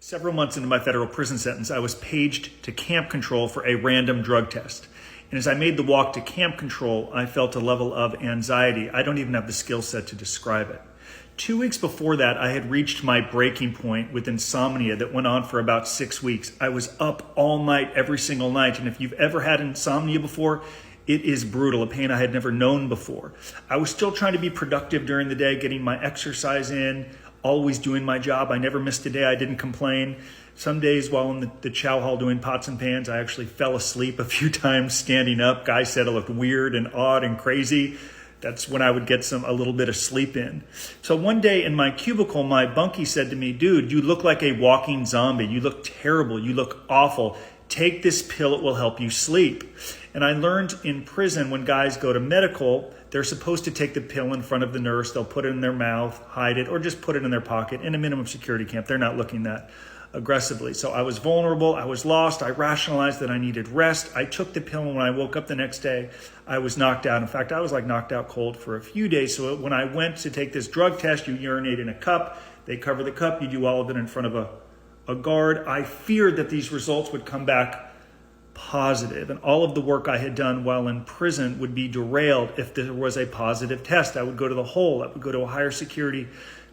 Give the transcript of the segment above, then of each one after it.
Several months into my federal prison sentence, I was paged to camp control for a random drug test. And as I made the walk to camp control, I felt a level of anxiety. I don't even have the skill set to describe it. 2 weeks before that, I had reached my breaking point with insomnia that went on for about 6 weeks. I was up all night, every single night. And if you've ever had insomnia before, it is brutal, a pain I had never known before. I was still trying to be productive during the day, getting my exercise in, always doing my job. I never missed a day. I didn't complain. Some days while in the chow hall doing pots and pans, I actually fell asleep a few times standing up. Guys said I looked weird and odd and crazy. That's when I would get a little bit of sleep in. So one day in my cubicle, my bunkie said to me, "Dude, you look like a walking zombie. You look terrible. You look awful. Take this pill. It will help you sleep." And I learned in prison when guys go to medical, they're supposed to take the pill in front of the nurse. They'll put it in their mouth, hide it, or just put it in their pocket. In a minimum security camp, they're not looking that aggressively. So I was vulnerable. I was lost. I rationalized that I needed rest. I took the pill, and when I woke up the next day, I was knocked out. In fact, I was like knocked out cold for a few days. So when I went to take this drug test, you urinate in a cup. They cover the cup. You do all of it in front of a guard. I feared that these results would come back positive, and all of the work I had done while in prison would be derailed if there was a positive test. I would go to the hole. I would go to a higher security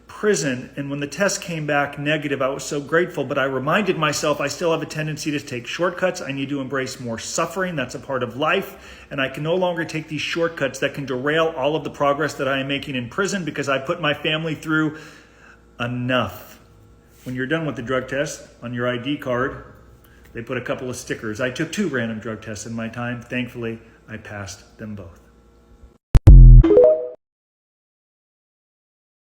prison. And when the test came back negative, I was so grateful, but I reminded myself I still have a tendency to take shortcuts. I need to embrace more suffering. That's a part of life. And I can no longer take these shortcuts that can derail all of the progress that I am making in prison because I put my family through enough. When you're done with the drug test, on your ID card, they put a couple of stickers. I took 2 random drug tests in my time. Thankfully, I passed them both.